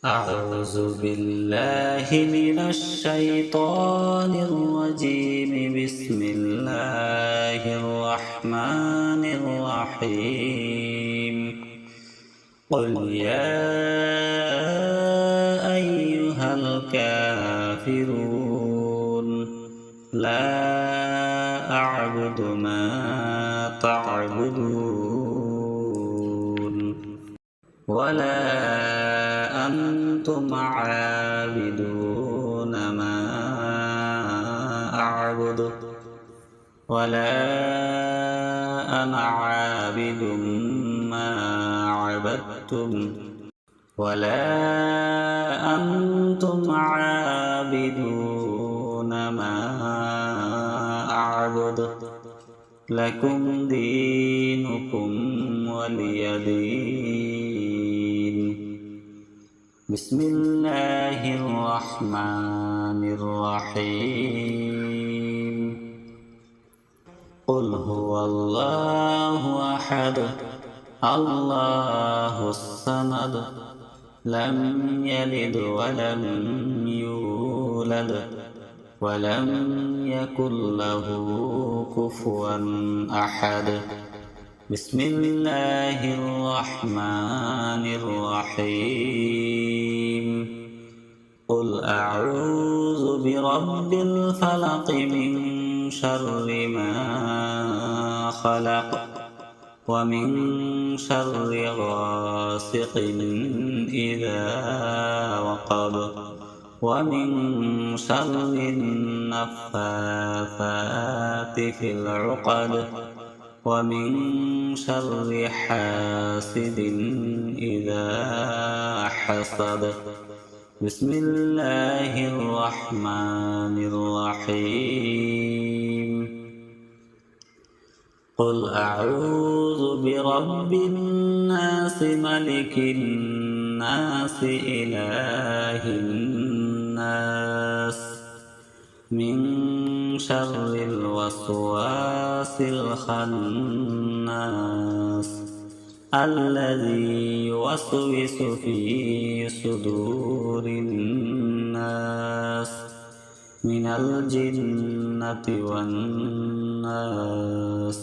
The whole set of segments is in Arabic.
أعوذ بالله من الشيطان الرجيم. بسم الله الرحمن الرحيم. قل يا أيها الكافرون لا أعبد ما تعبدون ولا أنتم عابدون ما أعبد ولا أنا عابد ما عبدتم ولا أنتم عابدون ما أعبد لكم دينكم ولي دين. بسم الله الرحمن الرحيم. قل هو الله أحد الله الصمد لم يلد ولم يولد ولم يكن له كفوا أحد. بسم الله الرحمن الرحيم. قل أعوذ برب الفلق من شر ما خلق ومن شر غاسق إذا وقب ومن شر النفاثات في العقد ومن شر حاسد إذا حسد. بسم الله الرحمن الرحيم. قل أعوذ برب الناس ملك الناس إله الناس من شر الوسواس الخناس الذي يوسوس في صدور الناس من الجنة والناس.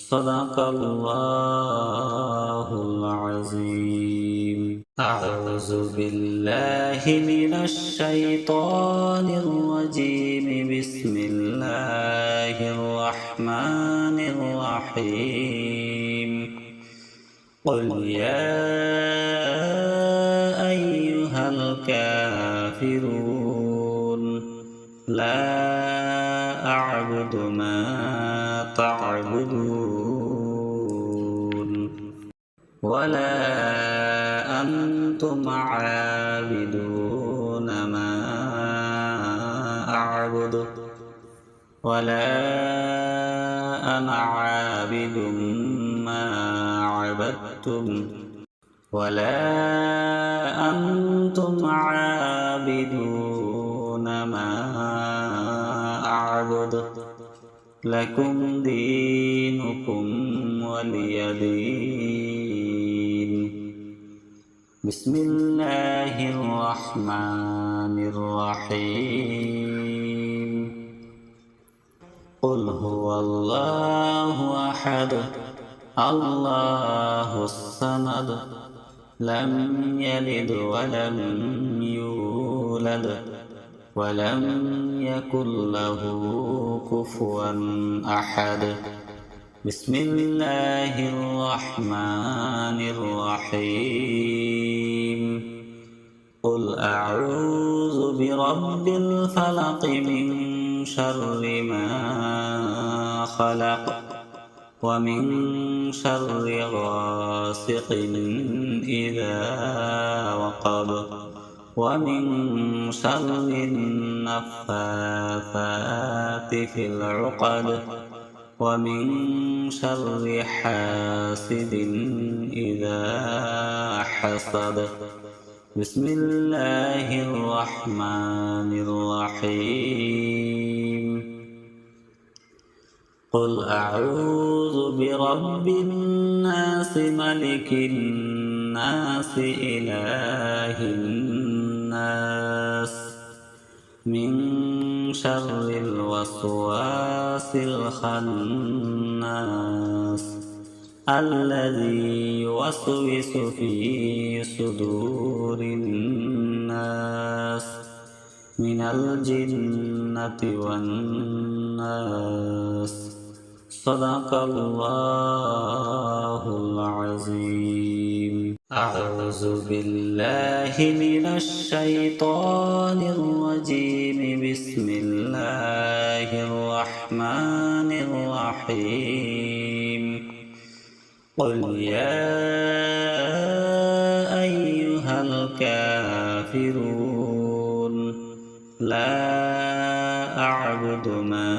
صدق الله العظيم. أعوذ بالله من الشيطان الرجيم. بسم الله الرحمن الرحيم. قل يا أيها الكافرون لا أعبد ما تعبدون ولا أنتم عابدون ما أعبد ولا أنا عابد ما عبدتم ولا أنتم عابدون ما أعبد لكم دينكم ولي دين. بسم الله الرحمن الرحيم. قل هو الله أحد الله الصمد لم يلد ولم يولد ولم يكن له كفوا أحد. بسم الله الرحمن الرحيم. قل أعوذ برب الفلق من شر ما خلق ومن شر غاسق إذا وقب ومن شر النفاثات في العقد ومن شر حاسد إذا حسد. بسم الله الرحمن الرحيم. قل أعوذ برب الناس ملك الناس إله الناس من شر الوسواس الخناس الذي يوسوس في صدور الناس من الجنة والناس. صدق الله العظيم. أعوذ بالله من الشيطان الرجيم. بسم الله الرحمن الرحيم. قل يا أيها الكافرون لا أعبد ما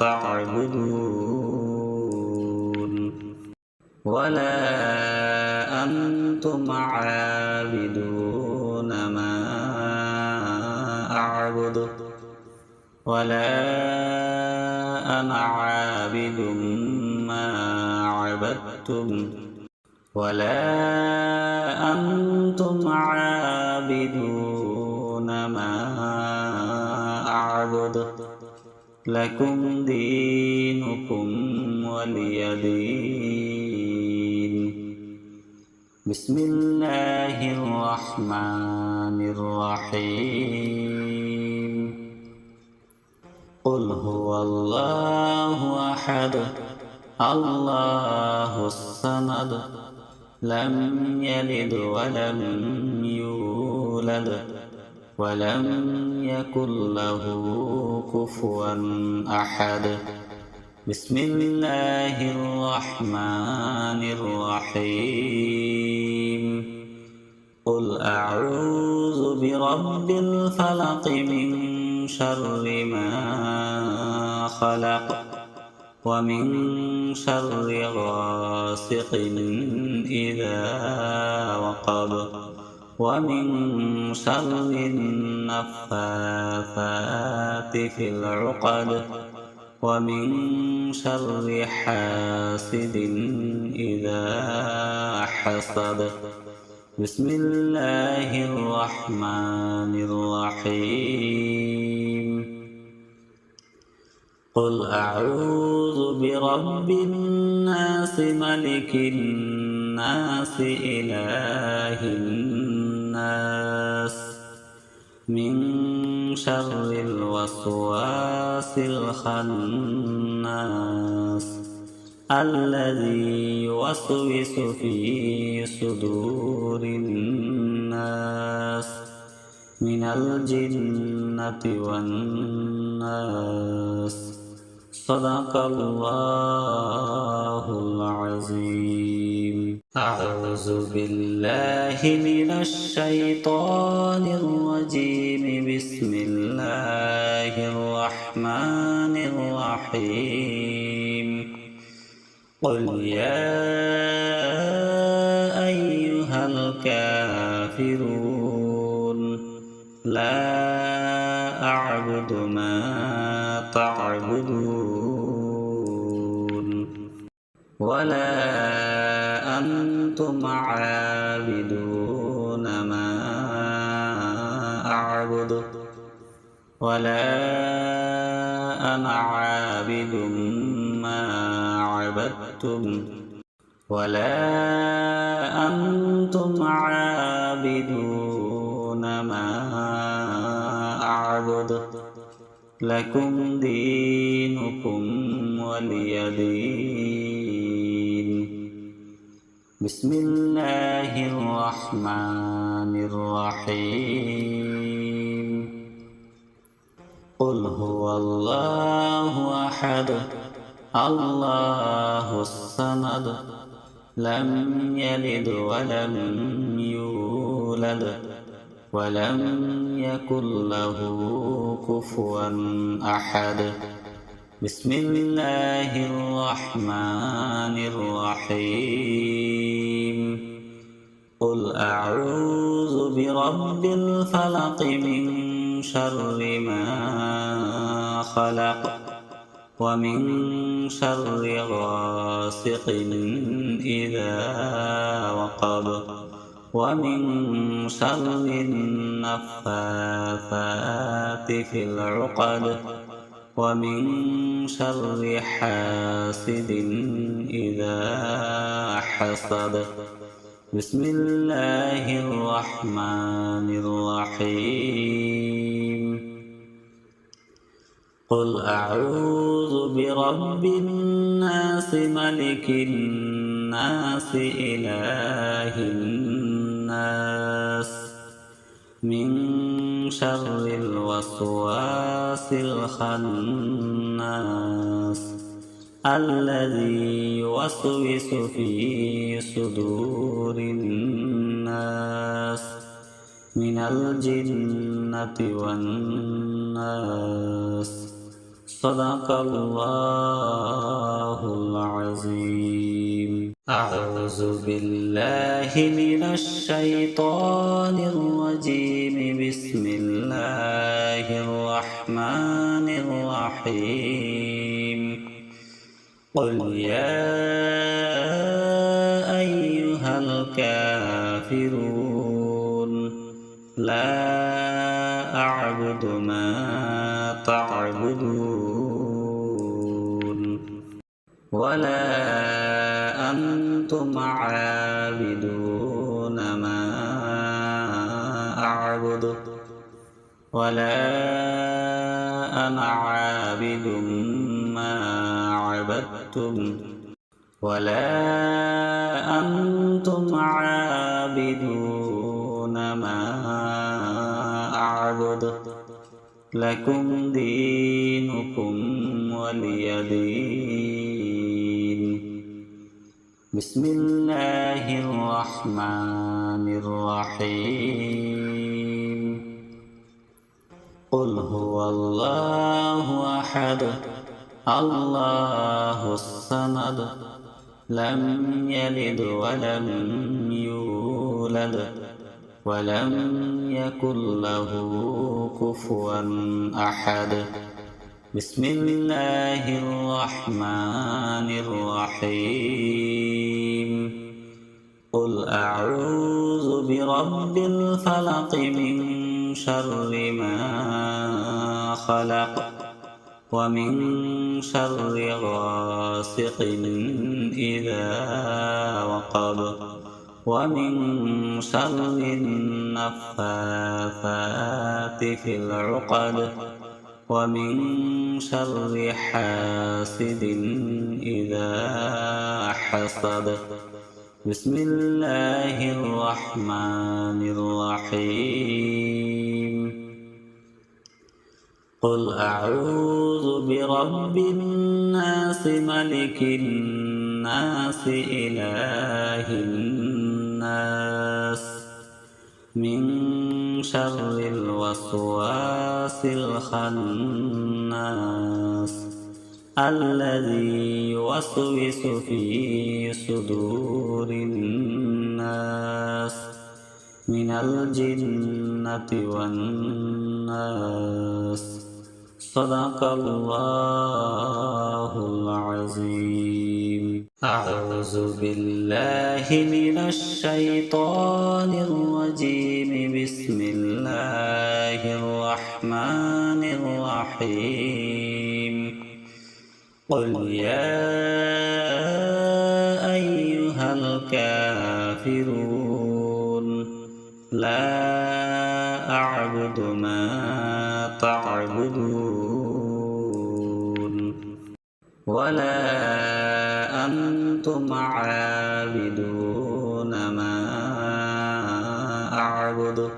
تعبدون ولا أنتم عابدون ما أعبد ولا أنا عابد ما عبدتم ولا أنتم عابدون ما أعبد. لكم دينكم ولي دين. بسم الله الرحمن الرحيم. قل هو الله أحد الله الصمد لم يلد ولم يولد ولم يكن له كفوا أحد. بسم الله الرحمن الرحيم. قل أعوذ برب الفلق من شر ما خلق ومن شر غاسق إذا وقب ومن شر النفاثات في العقد ومن شر حاسد إذا حسد. بسم الله الرحمن الرحيم. قل أعوذ برب الناس ملك الناس إله الناس من شر الوسواس الخناس الذي يوسوس في صدور الناس من الجنة والناس. صدق الله العظيم. أعوذ بالله من الشيطان الرجيم. بسم الله الرحمن الرحيم. قل يا أيها الكافرون لا أعبد ما تعبدون ولا أنتم عابدون ما أعبد ولا أنا عابد ما عبدتم ولا أنتم عابدون ما أعبد. لكم دينكم ولي دين. بسم الله الرحمن الرحيم. قل هو الله أحد الله الصمد لم يلد ولم يولد ولم يكن له كفوا أحد. بسم الله الرحمن الرحيم. قل أعوذ برب الفلق من شر ما خلق ومن شر غاسق إذا وقب ومن شر النفاثات في العقد ومن شر حاسد إذا حسد بسم الله الرحمن الرحيم قل أعوذ برب الناس ملك الناس إله الناس من شر الوسواس الخناس الذي يوسوس في صدور الناس من الجنة والناس صدق الله العظيم. أعوذ بالله من الشيطان الرجيم. بسم الله الرحمن الرحيم. قل يا أيها الكافرون لا أعبد ما تعبدون ولا أنتم عابدون ما أعبد ولا أنا عابد ما عبدتم ولا أنتم عابدون ما أعبد لكم دينكم ولي دين. بسم الله الرحمن الرحيم. قل هو الله أحد الله الصمد لم يلد ولم يولد ولم يكن له كفوا أحد. بسم الله الرحمن الرحيم. قل أعوذ برب الفلق من شر ما خلق ومن شر غاسق إذا وقب ومن شر النفاثات في العقد ومن شر حاسد إذا حسد بسم الله الرحمن الرحيم. قل أعوذ برب الناس ملك الناس إله الناس من شر الوسواس الخناس الذي يوسوس في صدور الناس من الجنة والناس صدق الله العظيم. أعوذ بالله من الشيطان الرجيم. بسم الله الرحمن الرحيم. قل يا أيها الكافرون لا أعبد ما تعبدون ولا أنتم عابدون ما أعبد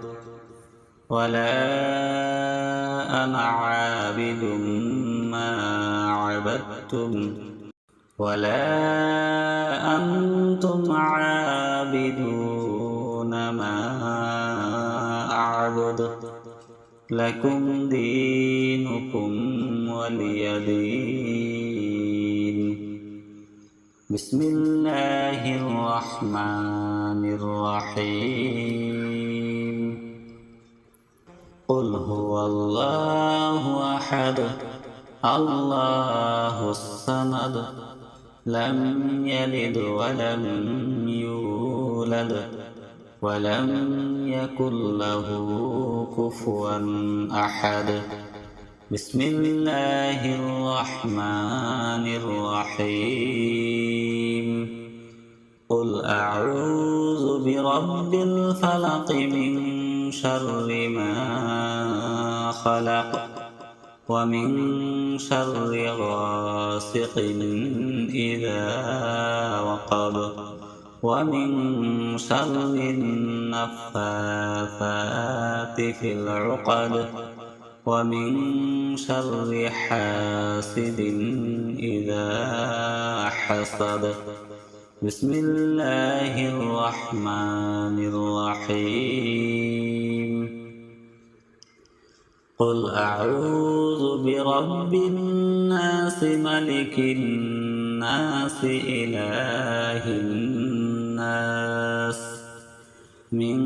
ولا أنا عابد ما عبدتم ولا أنتم عابدون ما أعبد لكم دينكم ولي دين. بسم الله الرحمن الرحيم. قل هو الله أحد الله الصمد لم يلد ولم يولد ولم يكن له كفوا أحد. بسم الله الرحمن الرحيم. قل أعوذ برب الفلق من شر ما خلق ومن شر غاسق إذا وقب ومن شر النفاثات في العقد ومن شر حاسد إذا حسد. بسم الله الرحمن الرحيم. قل أعوذ برب الناس ملك الناس إله الناس من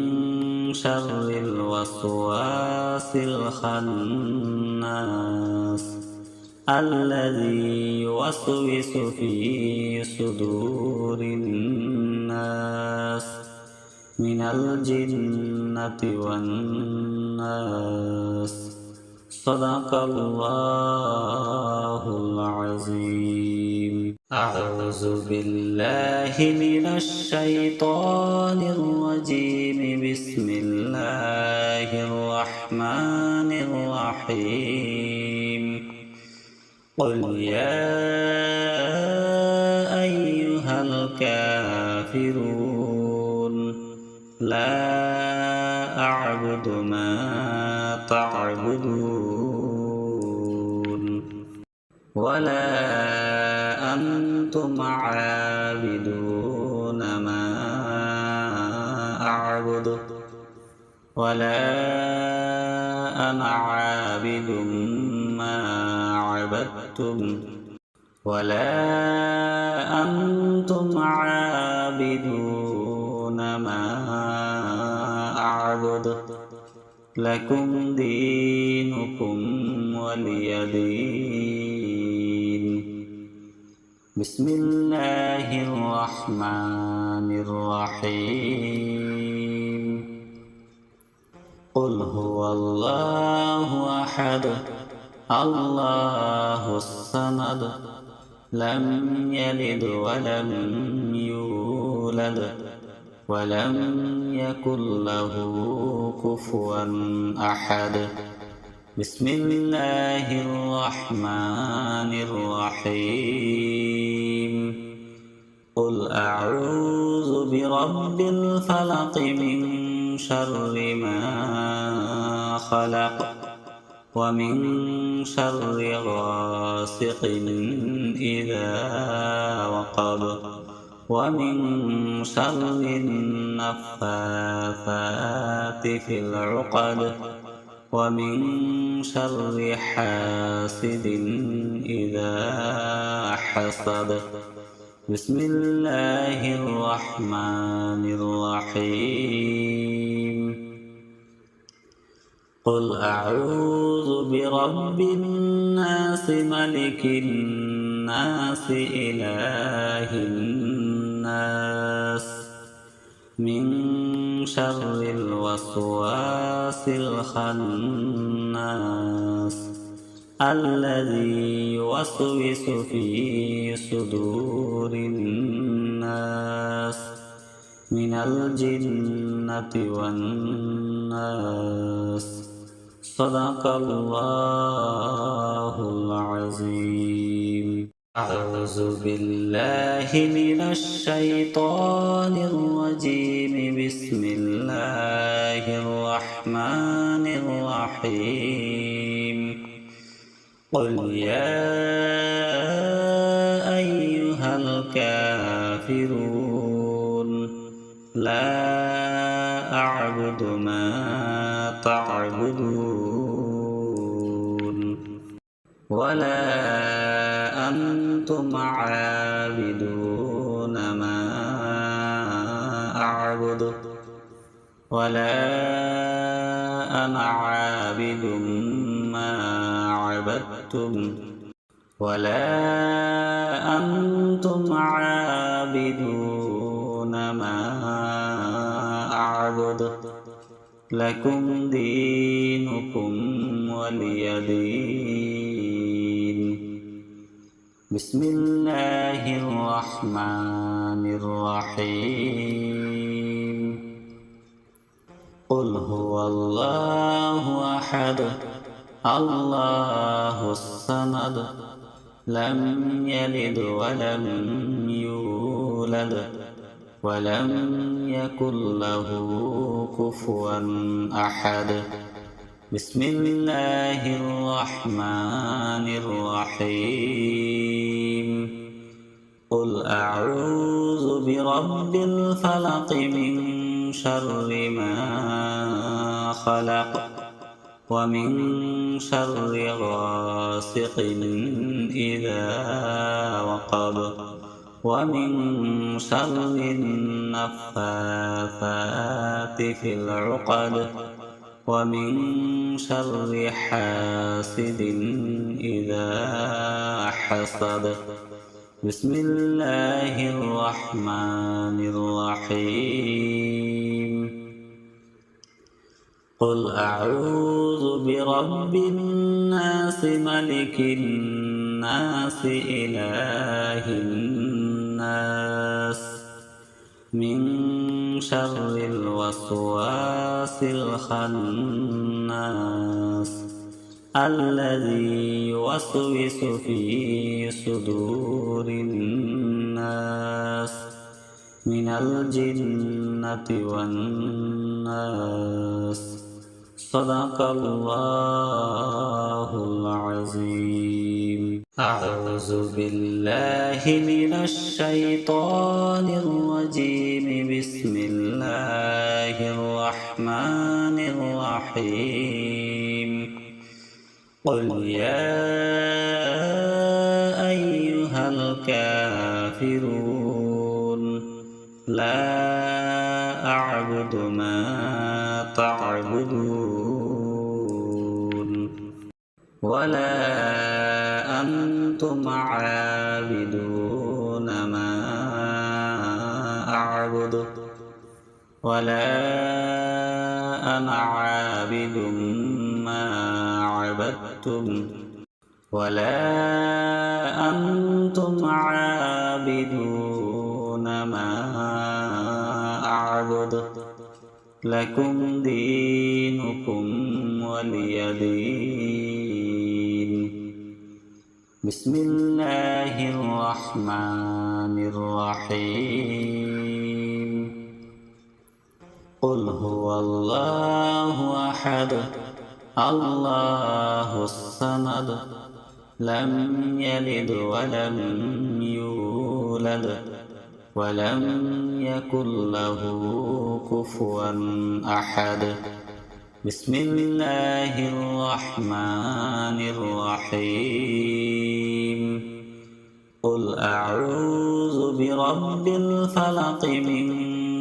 شر الوسواس الخناس الذي يوسوس في صدور الناس من الجنة والناس. صدق الله العظيم. أعوذ بالله من الشيطان الرجيم. بسم الله الرحمن الرحيم. قل يا أيها الكافرون لا أعبد ما تعبدون ولا أنتم عابدون ما أعبد ولا أنا عابد ما عبدتم ولا أنتم عابدون ما أعبد. لكم دينكم ولي دين. بسم الله الرحمن الرحيم. قل هو الله أحد الله الصمد لم يلد ولم يولد ولم يكن له كفوا أحد. بسم الله الرحمن الرحيم. قل أعوذ برب الفلق من شر ما خلق ومن شر غاسق إذا وقب ومن شر النفاثات في العقد ومن شر حاسد إذا حسد. بسم الله الرحمن الرحيم. قل أعوذ برب الناس ملك الناس إله الناس من شر الوسواس الخناس الذي يوسوس في صدور الناس من الجنة والناس. صدق الله العظيم. أعوذ بالله من الشيطان الرجيم. بسم الله الرحمن الرحيم. قل يا أيها الكافرون لا أعبد ما تعبدون ولا أنتم عابدون ما أعبد ولا أنا عابد ما عبدتم ولا أنتم عابدون ما أعبد. لكم دينكم ولي دين. بسم الله الرحمن الرحيم. قل هو الله أحد الله الصمد لم يلد ولم يولد ولم يكن له كفوا أحد. بسم الله الرحمن الرحيم. قل أعوذ برب الفلق من شر ما خلق ومن شر غاسق إذا وقب ومن شر النفاثات في العقد ومن شر حاسد إذا حسد. بسم الله الرحمن الرحيم. قل أعوذ برب الناس ملك الناس إله الناس من شر الوسواس الخناس الذي يوسوس في صدور الناس من الجنة والناس. صدق الله العظيم. أعوذ بالله من الشيطان الرجيم. بسم الله الرحمن الرحيم. قل يا أيها الكافرون لا أعبد ما تعبدون ولا أنتم عابدون ما أعبد ولا أنا عابد ما عبدتم ولا أنتم عابدون ما أعبد لكم دينكم ولي دين. بسم الله الرحمن الرحيم. قل هو الله أحد الله الصمد لم يلد ولم يولد ولم يكن له كفوا أحد. بسم الله الرحمن الرحيم. قل أعوذ برب الفلق من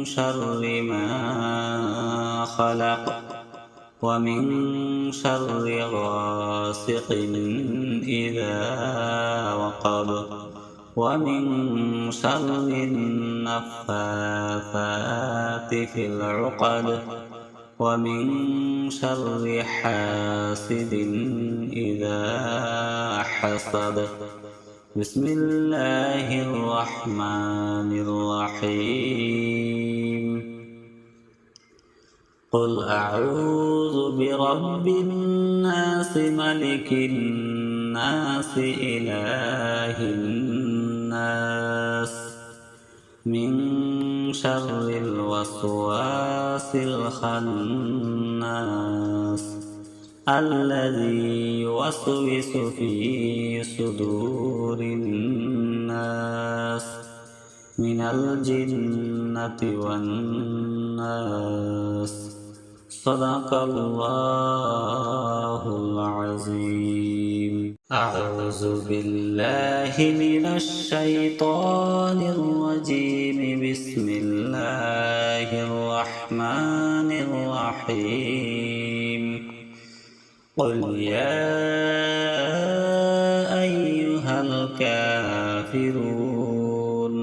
شر ما خلق ومن شر غاسق إذا وقب ومن شر النفاثات في العقد ومن شر حاسد إذا حسد. بسم الله الرحمن الرحيم. قل أعوذ برب الناس ملك الناس إله الناس من شر الوسواس الخناس الذي يوسوس في صدور الناس من الجنة والناس. صدق الله العظيم. أعوذ بالله من الشيطان الرجيم. بسم الله الرحمن الرحيم. قل يا أيها الكافرون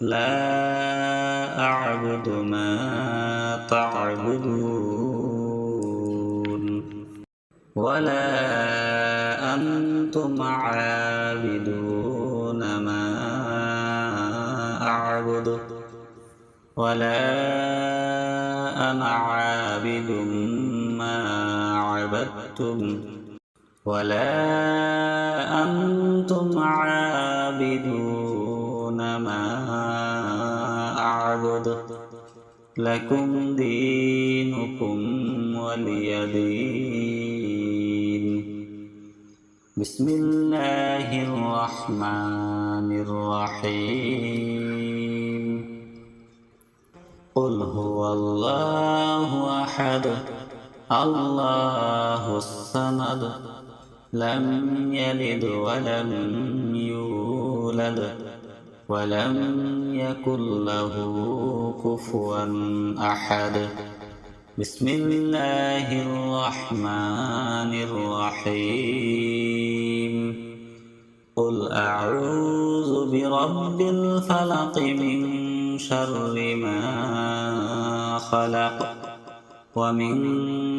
لا أعبد ما تعبدون ولا أنتم عابدون ما أعبد ولا أنا عابد ما عبدتم ولا أنتم عابدون ما أعبد لكم دينكم ولي دين. بسم الله الرحمن الرحيم. قل هو الله أحد الله الصمد لم يلد ولم يولد ولم يكن له كفوا أحد. بسم الله الرحمن الرحيم. قل أعوذ برب الفلق من شر ما خلق ومن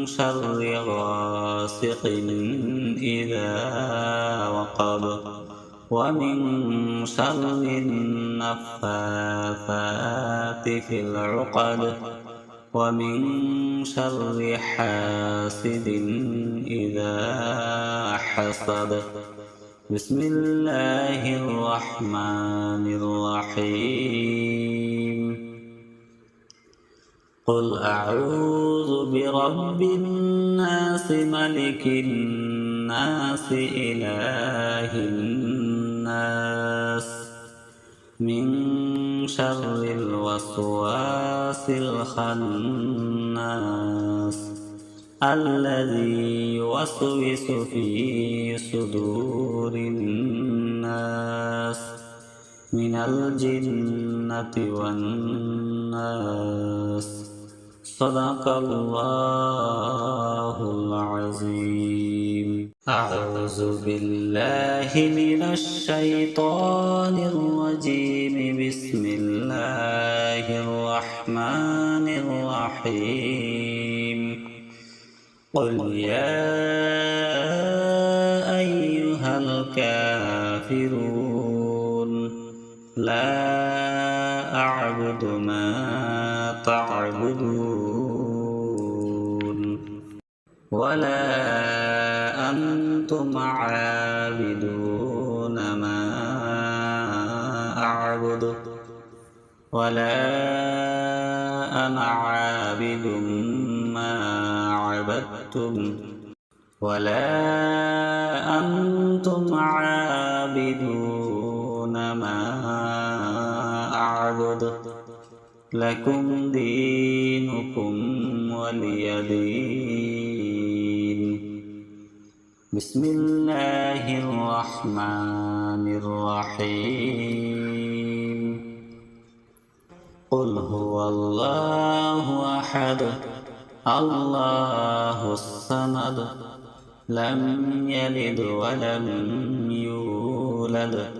شر غاسق إذا وقب ومن شر النفاثات في العقد ومن شر حاسد إذا حسد. بسم الله الرحمن الرحيم. قل أعوذ برب الناس ملك الناس إله الناس من شر الوسواس الخناس الذي يوسوس في صدور الناس من الجنة والناس. صدق الله العظيم. أعوذ بالله من الشيطان الرجيم. بسم الله الرحمن الرحيم. قل يا أيها الكافرون لا أعبد ما تعبدون ولا أنتم عابدون ما أعبد ولا أنا عابد ما عبدتم ولا أنتم عابدون ما أعبد لكم دينكم ولي دين. بسم الله الرحمن الرحيم. قل هو الله أحد الله الصمد لم يلد ولم يولد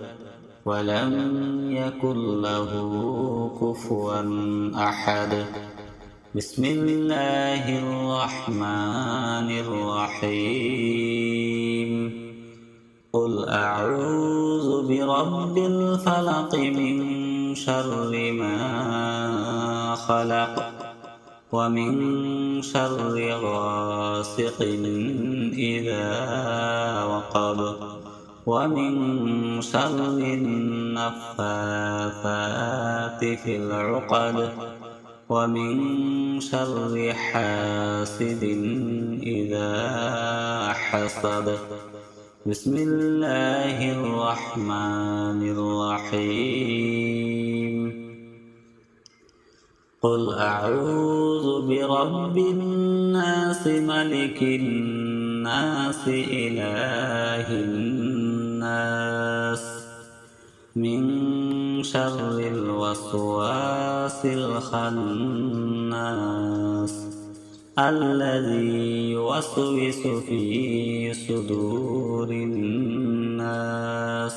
ولم يكن له كفوا أحد. بسم الله الرحمن الرحيم. قل أعوذ برب الفلق من شر ما خلق ومن شر غاسق إذا وقب ومن شر النفاثات في العقد ومن شر حاسد إذا حسد. بسم الله الرحمن الرحيم. قل أعوذ برب الناس ملك الناس إله الناس من شر الوسواس الخناس الذي يوسوس في صدور الناس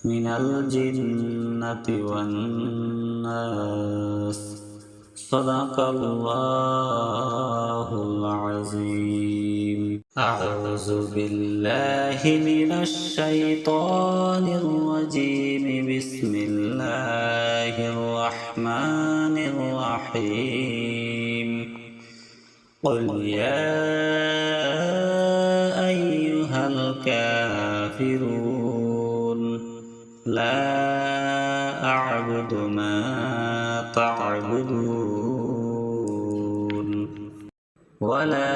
من الجنة والناس. صدق الله العظيم. أعوذ بالله من الشيطان الرجيم. بسم الله الرحمن الرحيم. قل يا أيها الكافرون لا أعبد ما تعبدون ولا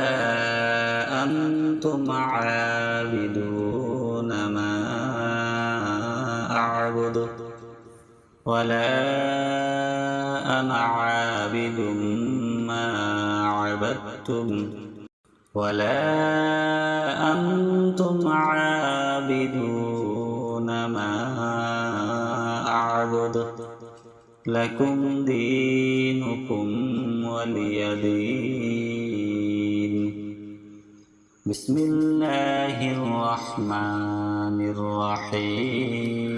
أنتم عابدون ما أعبد ولا أنا عابد ما عبدتم ولا أنتم عابدون ما أعبد لكم دينكم ولي دين. بسم الله الرحمن الرحيم.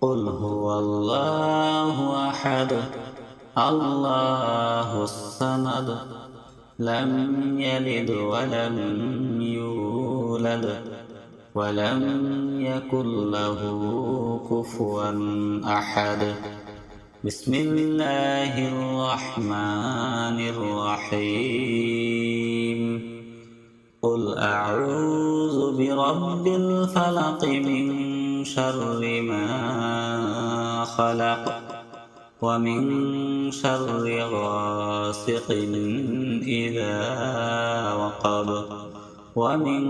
قل هو الله أحد الله الصمد لم يلد ولم يولد ولم يكن له كفوا أحد. بسم الله الرحمن الرحيم. قل أعوذ برب الفلق من شر ما خلق ومن شر غاسق إذا وقب ومن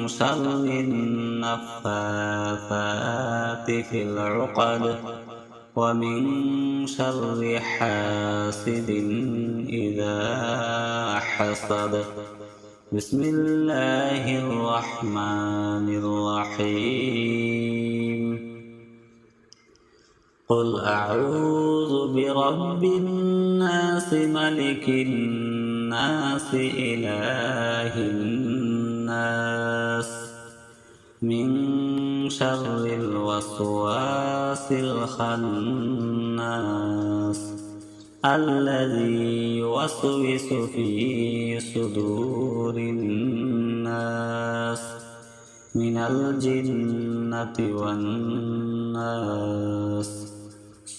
شر النفاثات في العقد ومن شر حاسد إذا حسد. بسم الله الرحمن الرحيم. قل أعوذ برب الناس ملك الناس إله الناس من شر الوسواس الخناس الذي يوسوس في صدور الناس من الجنة والناس.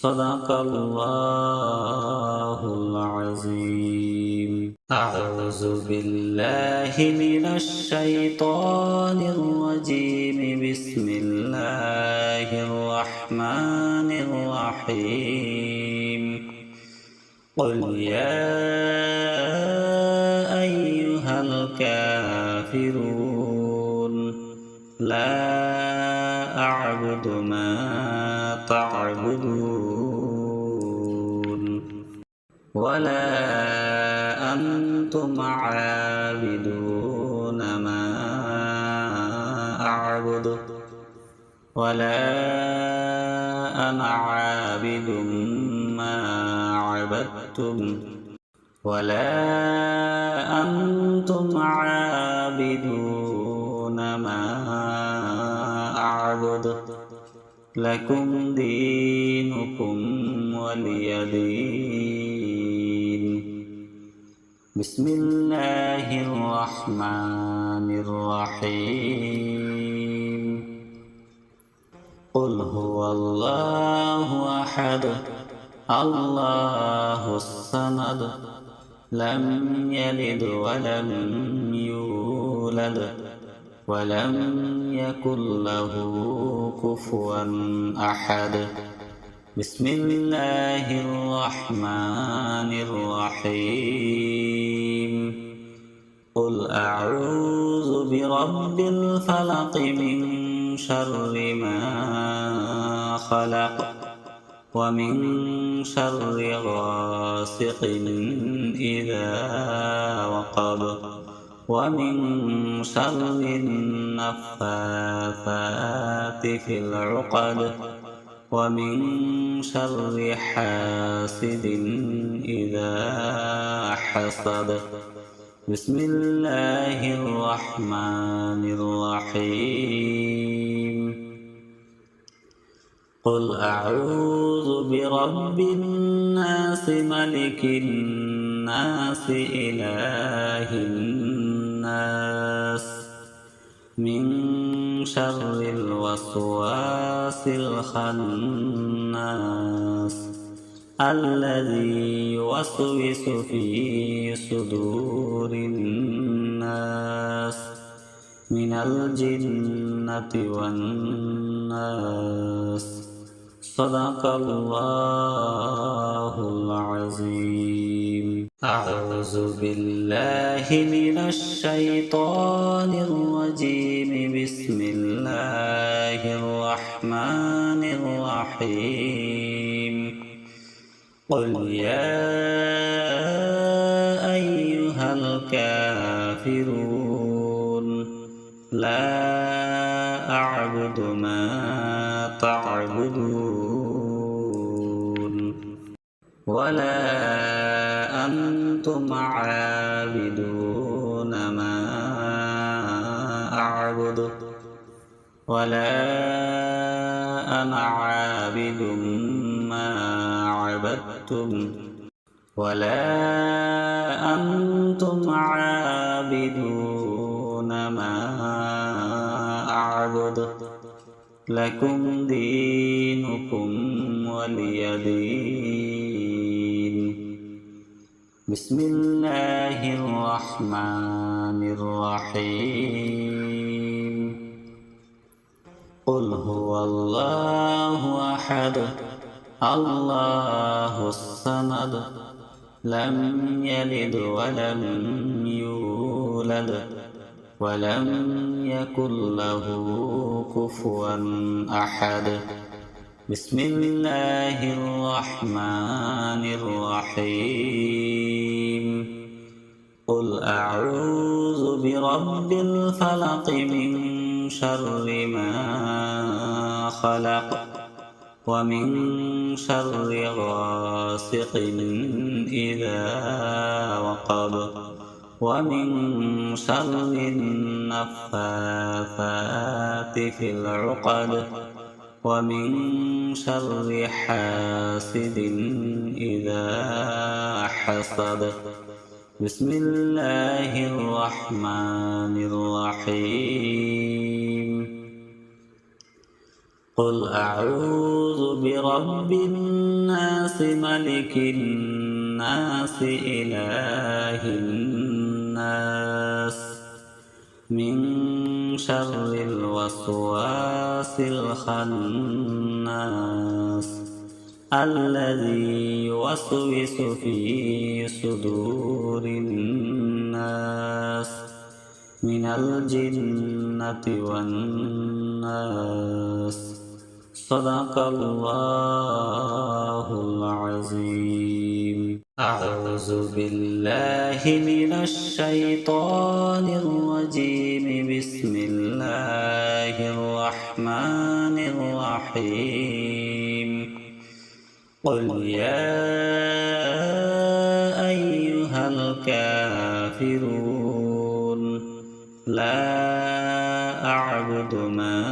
صدق الله العظيم. أعوذ بالله من الشيطان الرجيم. بسم الله الرحمن الرحيم. قل يا أيها الكافرون لا أعبد ما تعبدون ولا أنتم عابدون ما أعبد ولا أنا عابد ما عبدتم ولا أنتم عابدون ما أعبد لكم دينكم ولي دين. بسم الله الرحمن الرحيم. قل هو الله أحد الله الصمد لم يلد ولم يولد ولم يكن له كفوا أحد. بسم الله الرحمن الرحيم. قل أعوذ برب الفلق من شر ما خلق ومن شر غاسق إذا وقب ومن شر النفاثات في العقد ومن شر حاسد إذا حسد. بسم الله الرحمن الرحيم. قل أعوذ برب الناس ملك الناس الناس إله الناس من شر الوسواس الخناس الذي يوسوس في صدور الناس من الجنة والناس. صدق الله العظيم. أعوذ بالله من الشيطان الرجيم. بسم الله الرحمن الرحيم. قل يا أيها الكافرون لا أعبد ما تعبدون ولا أنتم عابدون ما أعبد ولا أنا عابد ما عبدتم ولا أنتم عابدون ما أعبد لكم دينكم ولي دين. بسم الله الرحمن الرحيم. قل هو الله أحد الله الصمد لم يلد ولم يولد ولم يكن له كفوا أحد. بسم الله الرحمن الرحيم. قل أعوذ برب الفلق من شر ما خلق ومن شر غاسق إذا وقب ومن شر النفاثات في العقد ومن شر حاسد إذا حسد. بسم الله الرحمن الرحيم. قل أعوذ برب الناس ملك الناس إله الناس من شر الوسواس الخناس الذي يوسوس في صدور الناس من الجنة والناس. صدق الله العظيم. أعوذ بالله من الشيطان الرجيم. بسم الله الرحمن الرحيم. قل يا أيها الكافرون لا أعبد ما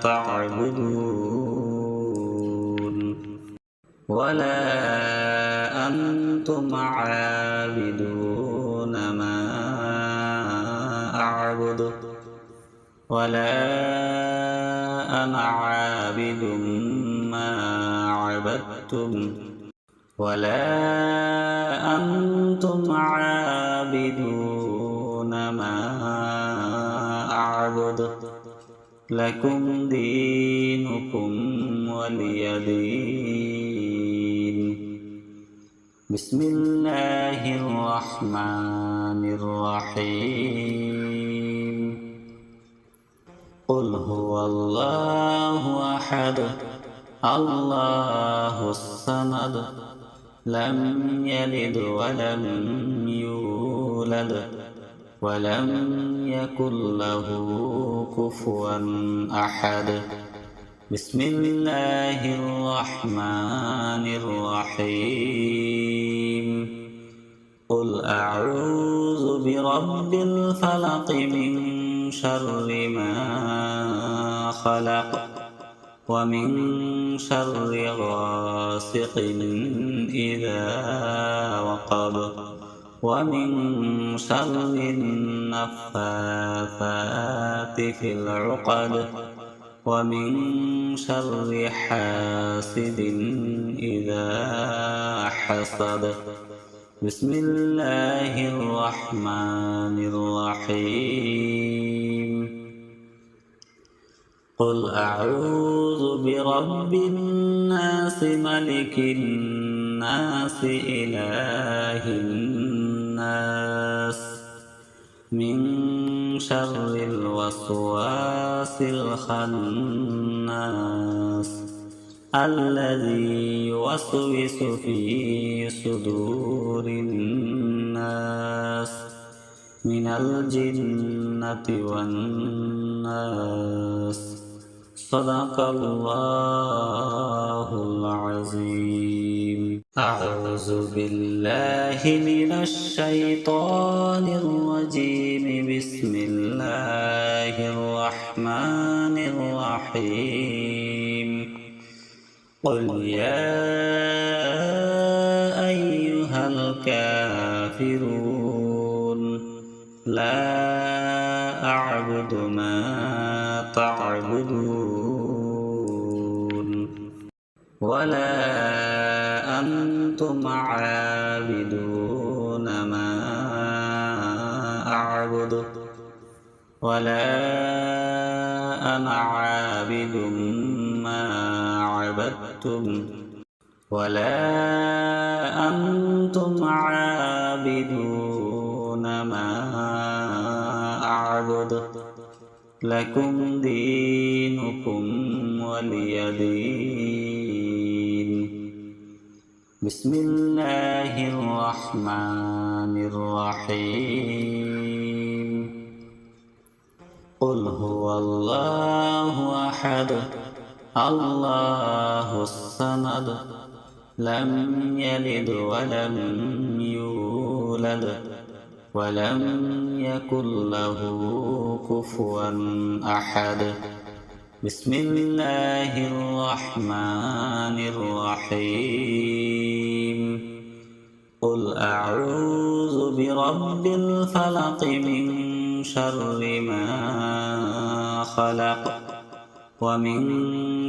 تعبدون ولا أنتم عابدون ما أعبد ولا أنا عابد ما عبدتم ولا أنتم عابدون ما أعبد لكم دينكم ولي دين. بسم الله الرحمن الرحيم. قل هو الله أحد الله الصمد لم يلد ولم يولد ولم يكن له كفوا أحد. بسم الله الرحمن الرحيم. قل أعوذ برب الفلق من شر ما خلق ومن شر غاسق إذا وقب ومن شر النفاثات في العقد ومن شر حاسد إذا حسد بسم الله الرحمن الرحيم قل أعوذ برب الناس ملك الناس إله الناس من شر الوسواس الخناس الذي يوسوس في صدور الناس من الجنة والناس صدق الله العظيم. أعوذ بالله من الشيطان الرجيم. بسم الله الرحمن الرحيم. قل يا أيها الكافرون لا أعبد ما تعبدون ولا أنتم عابدون ما أعبد ولا أنا عابد ما عبدتم ولا أنتم عابدون ما أعبد لكم دينكم ولي دين. بسم الله الرحمن الرحيم. قل هو الله أحد الله الصمد لم يلد ولم يولد ولم يكن له كفوا أحد. بسم الله الرحمن الرحيم. قل أعوذ برب الفلق من شر ما خلق ومن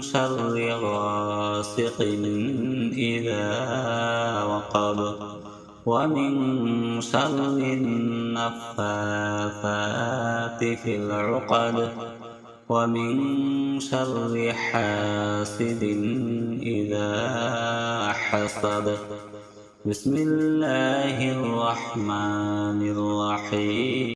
شر غاسق إذا وقب ومن شر النفاثات في العقد ومن شر حاسد إذا حسد بسم الله الرحمن الرحيم.